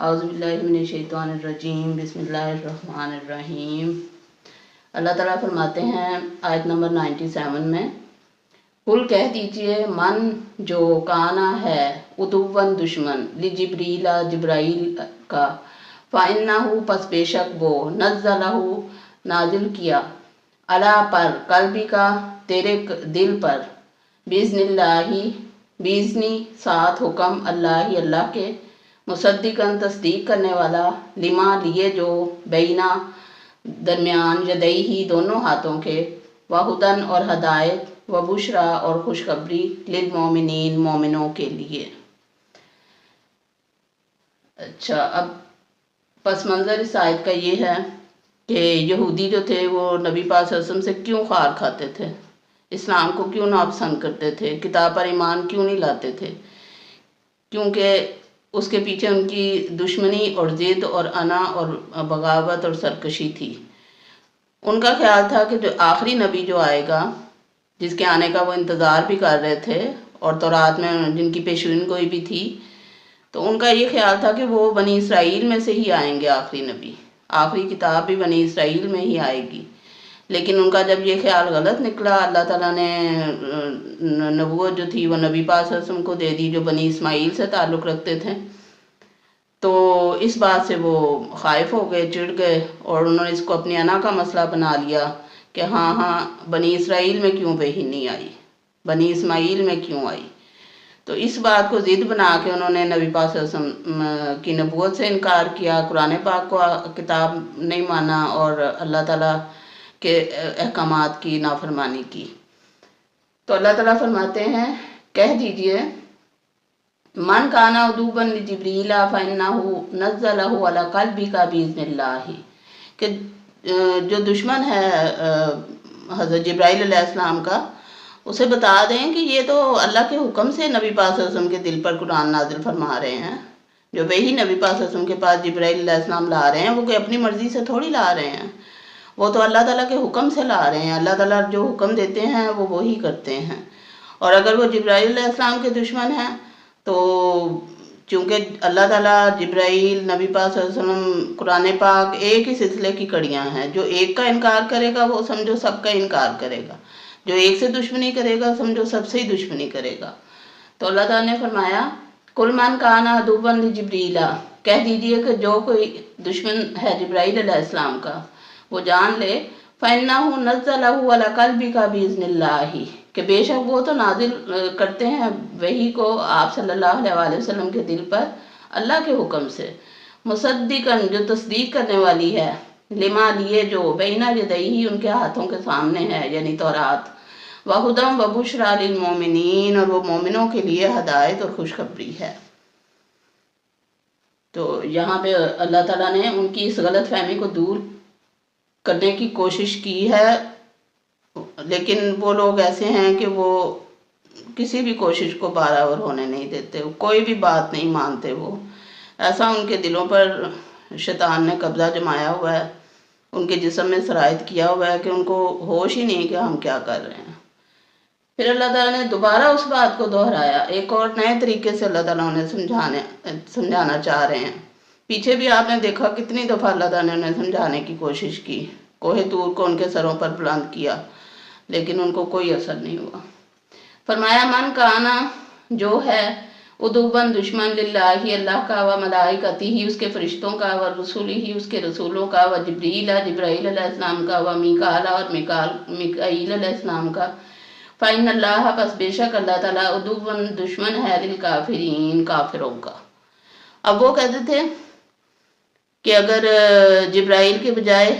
اعوذ باللہ من الشیطان الرجیم، بسم اللہ الرحمن الرحیم۔ اللہ تعالیٰ فرماتے ہیں آیت نمبر 97 میں، قل کہہ دیجئے، من جو کانا ہے عدوًا دشمن، لجبریل جبرائیل کا، فإنہ پس بے شک وہ، نزلہ نازل کیا، علی پر، قلبی کا تیرے دل پر، بإذن اللہ، بإذنی ساتھ حکم، اللہ کے، مصدقاً تصدیق کرنے والا، لما لیے جو، بینا درمیان، یدیہ دونوں ہاتھوں کے، وہدن اور ہدایت، وبشرا اور خوشخبری، للمومنین مومنوں کے لیے۔ اچھا، اب پس منظر اس آیت کا یہ ہے کہ یہودی جو تھے وہ نبی پاک صلی اللہ علیہ وسلم سے کیوں خار کھاتے تھے، اسلام کو کیوں ناپسند کرتے تھے، کتاب پر ایمان کیوں نہیں لاتے تھے، کیونکہ اس کے پیچھے ان کی دشمنی اور ضد اور انا اور بغاوت اور سرکشی تھی۔ ان کا خیال تھا کہ جو آخری نبی جو آئے گا، جس کے آنے کا وہ انتظار بھی کر رہے تھے اور تورات میں جن کی پیشین گوئی بھی تھی، تو ان کا یہ خیال تھا کہ وہ بنی اسرائیل میں سے ہی آئیں گے آخری نبی، آخری کتاب بھی بنی اسرائیل میں ہی آئے گی۔ لیکن ان کا جب یہ خیال غلط نکلا، اللہ تعالیٰ نے نبوت جو تھی وہ نبی پاک صلی اللہ علیہ وسلم کو دے دی جو بنی اسماعیل سے تعلق رکھتے تھے، تو اس بات سے وہ خائف ہو گئے، چڑ گئے، اور انہوں نے اس کو اپنی انا کا مسئلہ بنا لیا کہ ہاں بنی اسرائیل میں کیوں وحی نہیں آئی، بنی اسماعیل میں کیوں آئی۔ تو اس بات کو ضد بنا کے انہوں نے نبی پاک صلی اللہ علیہ وسلم کی نبوت سے انکار کیا، قرآن پاک کو کتاب نہیں مانا اور اللہ تعالیٰ کے احکامات کی نافرمانی کی۔ تو اللہ تعالیٰ فرماتے ہیں، کہہ دیجئے، من کانا عدوًا لجبریل فإنہ نزلہ علی قلبک بإذن اللہ، کہ جو دشمن ہے حضرت جبرائیل علیہ السلام کا، اسے بتا دیں کہ یہ تو اللہ کے حکم سے نبی پاک صلی اللہ علیہ وسلم کے دل پر قرآن نازل فرما رہے ہیں، جو وہی نبی پاک صلی اللہ علیہ وسلم کے پاس جبرائیل علیہ السلام لا رہے ہیں، وہ کوئی اپنی مرضی سے تھوڑی لا رہے ہیں، وہ تو اللہ تعالیٰ کے حکم سے لا رہے ہیں، اللہ تعالیٰ جو حکم دیتے ہیں وہ وہی کرتے ہیں۔ اور اگر وہ جبرائیل علیہ السلام کے دشمن ہیں تو چونکہ اللہ تعالیٰ، جبرائیل، نبی پاک صلی اللہ علیہ وسلم، قرآن پاک ایک ہی سلسلے کی کڑیاں ہیں، جو ایک کا انکار کرے گا وہ سمجھو سب کا انکار کرے گا، جو ایک سے دشمنی کرے گا سمجھو سب سے ہی دشمنی کرے گا۔ تو اللہ تعالیٰ نے فرمایا، قل من کان عدواً لجبریل، کہہ دیجئے کہ جو کوئی دشمن ہے جبرائیل علیہ السلام کا، وہ جان لے، فإنہ نزلہ علی قلبک بإذن اللہ، کہ بے شک وہ تو نازل کرتے ہیں وحی کو آپ صلی اللہ علیہ وسلم کے دل پر اللہ کے حکم سے، مصدقاً جو تصدیق کرنے والی ہے، لما لیے جو، بینا یدیہ ان کے ہاتھوں کے سامنے ہے یعنی تورات، وہدم وبشرا للمومنین اور وہ مومنوں کے لیے ہدایت اور خوشخبری ہے۔ تو یہاں پہ اللہ تعالیٰ نے ان کی اس غلط فہمی کو دور کرنے کی کوشش کی ہے، لیکن وہ لوگ ایسے ہیں کہ وہ کسی بھی کوشش کو برابر ہونے نہیں دیتے، کوئی بھی بات نہیں مانتے، وہ ایسا ان کے دلوں پر شیطان نے قبضہ جمایا ہوا ہے، ان کے جسم میں سرایت کیا ہوا ہے کہ ان کو ہوش ہی نہیں کہ ہم کیا کر رہے ہیں۔ پھر اللہ تعالیٰ نے دوبارہ اس بات کو دہرایا، ایک اور نئے طریقے سے اللہ تعالیٰ انہیں سمجھانا چاہ رہے ہیں۔ پیچھے بھی آپ نے دیکھا کتنی دفعہ اللہ تعالیٰ نے انہیں سمجھانے کی کوشش کی، کوہ طور کو ان کے سروں پر بلند کیا، لیکن ان کو کوئی اثر نہیں ہوا۔ فرمایا، من کانا جو ہے عدواً دشمن، للہ اللہ کا، و ملائکتہ اس کے فرشتوں کا، و رسولہ اس کے رسولوں کا، و جبریل جبرائیل علیہ السلام کا، و میکال اور میکائیل علیہ السلام کا، فإن اللہ پس بے شک اللہ تعالیٰ عدواً دشمن ہے، للکافرین کافروں کا۔ اب وہ کہتے تھے کہ اگر جبرائیل کے بجائے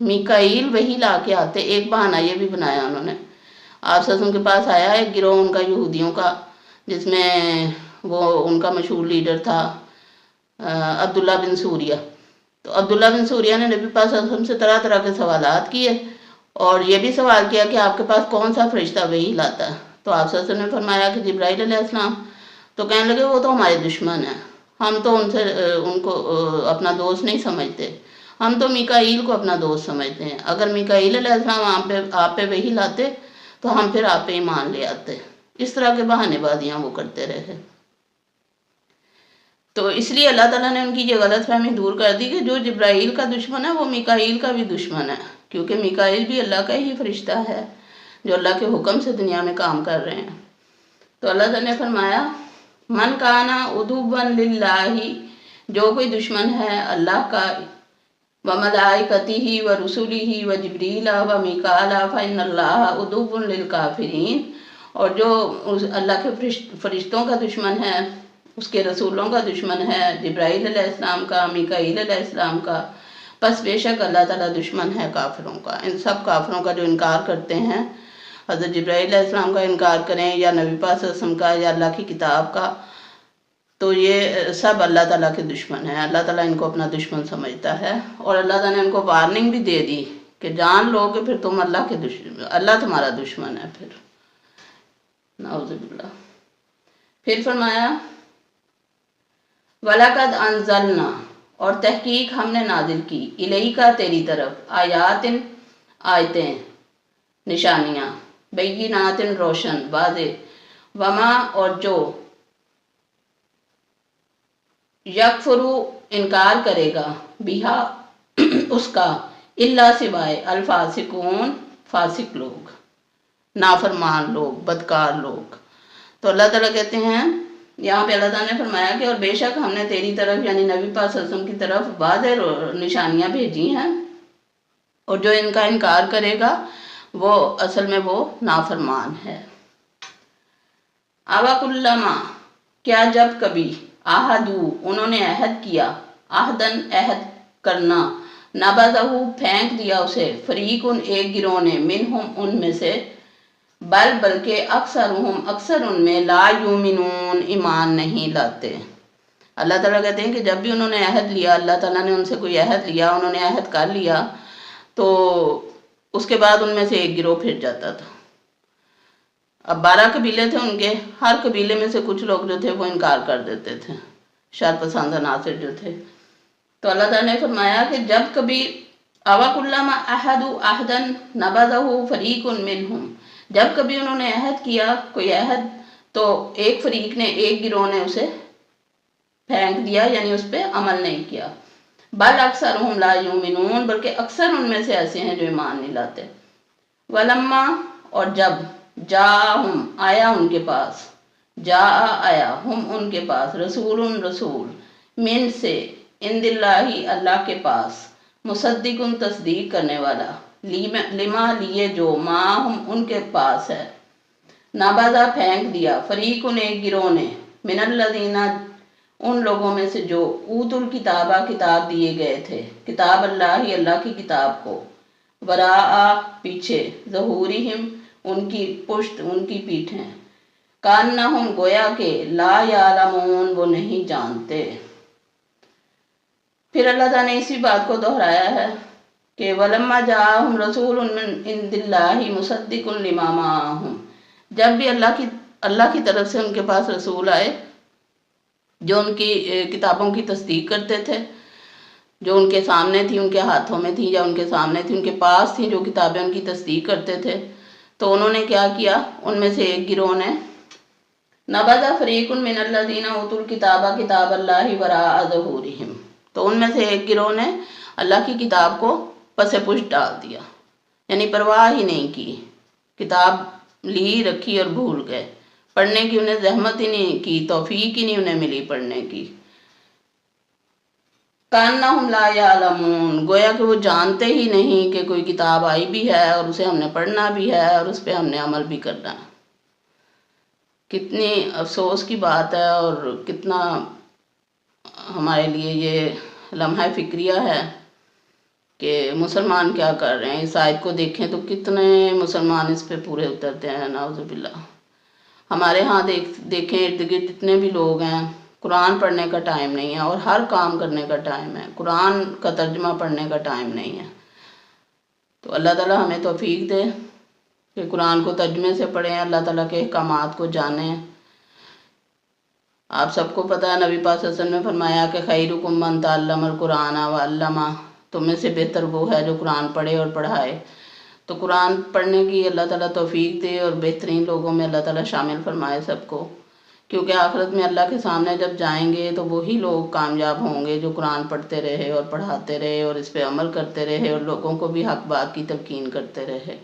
میکائیل وہی لا کے آتے، ایک بہانہ یہ بھی بنایا انہوں نے، آپ صلی اللہ علیہ وسلم کے پاس آیا ایک گروہ ان کا یہودیوں کا، جس میں وہ ان کا مشہور لیڈر تھا عبداللہ بن سوریہ۔ تو عبداللہ بن سوریہ نے نبی پاک صلی اللہ علیہ وسلم سے طرح طرح کے سوالات کیے اور یہ بھی سوال کیا کہ آپ کے پاس کون سا فرشتہ وہی لاتا ہے؟ تو آپ صلی اللہ علیہ وسلم نے فرمایا کہ جبرائیل علیہ السلام۔ تو کہنے لگے وہ تو ہمارے دشمن ہیں، ہم تو ان کو اپنا دوست نہیں سمجھتے، ہم تو میکائیل کو اپنا دوست سمجھتے ہیں، اگر میکائیل علیہ السلام آپ پہ وہی لاتے تو ہم پھر آپ پہ ایمان لے آتے۔ اس طرح کے بہانے بازیاں وہ کرتے رہے۔ تو اس لیے اللہ تعالیٰ نے ان کی یہ غلط فہمی دور کر دی کہ جو جبرائیل کا دشمن ہے وہ میکائیل کا بھی دشمن ہے، کیونکہ میکائیل بھی اللہ کا ہی فرشتہ ہے جو اللہ کے حکم سے دنیا میں کام کر رہے ہیں۔ تو اللہ تعالیٰ نے فرمایا من کانا عدوا للہ، جو کوئی دشمن ہے اللہ کا، وملائکتہ ورسلہ وجبریل ومیکال فإن اللہ عدو للکافرین، اور جو اللہ کے فرشتوں کا دشمن ہے، اس کے رسولوں کا دشمن ہے، جبرائیل علیہ السلام کا، میکائیل علیہ السلام کا، پس بے شک اللہ تعالیٰ دشمن ہے کافروں کا۔ ان سب کافروں کا جو انکار کرتے ہیں، حضرت جبرائیل علیہ السلام کا انکار کریں یا نبی پاک صلی اللہ علیہ وسلم کا یا اللہ کی کتاب کا، تو یہ سب اللہ تعالیٰ کے دشمن ہیں۔ اللہ تعالیٰ ان کو اپنا دشمن سمجھتا ہے، اور اللہ تعالیٰ نے ان کو وارننگ بھی دے دی کہ جان لو کہ پھر تم اللہ کے دشمن، اللہ تمہارا دشمن ہے پھر، نعوذ باللہ۔ پھر فرمایا وَلَقَدْ أَنزَلْنَا، اور تحقیق ہم نے نازل کی، الیکا تیری طرف، آیات آیتیں، نشانیاں، بینات روشن واضح، وما اور جو، یکفرو انکار کرے گا، بہا اس کا، الا سوائے، الفاسقون فاسق لوگ، نافرمان لوگ، بدکار لوگ۔ تو اللہ تعالیٰ کہتے ہیں یہاں پہ، اللہ تعالیٰ نے فرمایا کہ اور بے شک ہم نے تیری طرف یعنی نبی پاک صلی اللہ علیہ وسلم کی طرف واضح نشانیاں بھیجی ہیں، اور جو ان کا انکار کرے گا وہ اصل میں وہ نافرمان ہے۔ اوَکُلَّمَا، کیا جب کبھی، آہدو انہوں نے عہد کیا، عہدن عہد کرنا، نبذہ پھینک دیا اسے، فریقن ایک گروہ نے، منہم ان میں سے، بلکہ اکثر ان میں، لا یومنون ایمان نہیں لاتے۔ اللہ تعالیٰ کہتے ہیں کہ جب بھی انہوں نے عہد لیا، اللہ تعالیٰ نے ان سے کوئی عہد لیا، انہوں نے عہد کر لیا، تو اس کے بعد ان میں سے ایک گروہ پھر جاتا تھا۔ اب 12 قبیلے تھے ان کے، ہر قبیلے میں سے کچھ لوگ جو تھے وہ انکار کر دیتے تھے، شر پسند عناصر جو تھے۔ تو اللہ تعالیٰ نے فرمایا کہ جب کبھی، اوَکُلَّمَا عَہَدُوا عَہْدًا نَبَذَهُ فَرِيقٌ مِّنْهُمْ، جب کبھی انہوں نے عہد کیا کوئی عہد، تو ایک فریق نے، ایک گروہ نے اسے پھینک دیا، یعنی اس پہ عمل نہیں کیا۔ بل اکثرہم لا یؤمنون، بلکہ اکثر ان میں سے ایسے ہیں جو ایمان نہیں لاتے۔ ولما، اور جب، جاءہم آیا ان کے پاس، آیا ہم ان کے پاس، رسول من سے، عند اللہ اللہ کے پاس، مصدق تصدیق کرنے والا، لما لیے جو، ما ہم ان کے پاس ہے، نبذہ پھینک دیا، فریق ایک گروہ نے، من الذین ان لوگوں میں سے جو، اوت الکتابہ کتاب دیے گئے تھے، کتاب اللہ کی کتاب کو، وراء پیچھے، ظہورہم ان کی پشت، ان کی پیٹھیں، کانہم گویا کہ، لا یعلمون وہ نہیں جانتے۔ پھر اللہ تعالیٰ نے اسی بات کو دہرایا ہے کہ وَلَمَّا جَاءَهُمْ رَسُولٌ مِّنْ عِندِ اللَّهِ مُصَدِّقٌ لِمَا مَعَهُمْ، جب بھی اللہ کی طرف سے ان کے پاس رسول آئے جو ان کی کتابوں کی تصدیق کرتے تھے، جو ان کے سامنے تھی، ان کے ہاتھوں میں تھی یا ان کے سامنے تھی، ان کے پاس تھی جو کتابیں ان کی تصدیق کرتے تھے، تو انہوں نے کیا کیا، ان میں سے ایک گروہ نے، نبذ فریق من الذین اوتوا الکتاب کتاب اللہ وراء ظہورہم، تو ان میں سے ایک گروہ نے اللہ کی کتاب کو پس پشت ڈال دیا، یعنی پرواہ ہی نہیں کی، کتاب لی رکھی اور بھول گئے، پڑھنے کی انہیں زحمت ہی نہیں کی، توفیق ہی نہیں انہیں ملی پڑھنے کی۔ کانہم لا یعلمون، گویا کہ وہ جانتے ہی نہیں کہ کوئی کتاب آئی بھی ہے اور اسے ہم نے پڑھنا بھی ہے اور اس پہ ہم نے عمل بھی کرنا ہے۔ کتنی افسوس کی بات ہے اور کتنا ہمارے لیے یہ لمحہ فکریہ ہے کہ مسلمان کیا کر رہے ہیں۔ اس آیت کو دیکھیں تو کتنے مسلمان اس پہ پورے اترتے ہیں، نعوذ باللہ۔ ہمارے ہاں دیکھیں ارد گرد اتنے بھی لوگ ہیں، قرآن پڑھنے کا ٹائم نہیں ہے اور ہر کام کرنے کا ٹائم ہے، قرآن کا ترجمہ پڑھنے کا ٹائم نہیں ہے۔ تو اللہ تعالیٰ ہمیں توفیق دے کہ قرآن کو ترجمے سے پڑھیں، اللہ تعالیٰ کے احکامات کو جانیں۔ آپ سب کو پتہ ہے نبی پاک صلی اللہ علیہ وسلم نے فرمایا کہ خیرکم من تعلم القرآن وعلمہ، تم میں سے بہتر وہ ہے جو قرآن پڑھے اور پڑھائے۔ تو قرآن پڑھنے کی اللہ تعالیٰ توفیق دے اور بہترین لوگوں میں اللہ تعالیٰ شامل فرمائے سب کو، کیونکہ آخرت میں اللہ کے سامنے جب جائیں گے تو وہی لوگ کامیاب ہوں گے جو قرآن پڑھتے رہے اور پڑھاتے رہے اور اس پہ عمل کرتے رہے اور لوگوں کو بھی حق بات کی تلقین کرتے رہے۔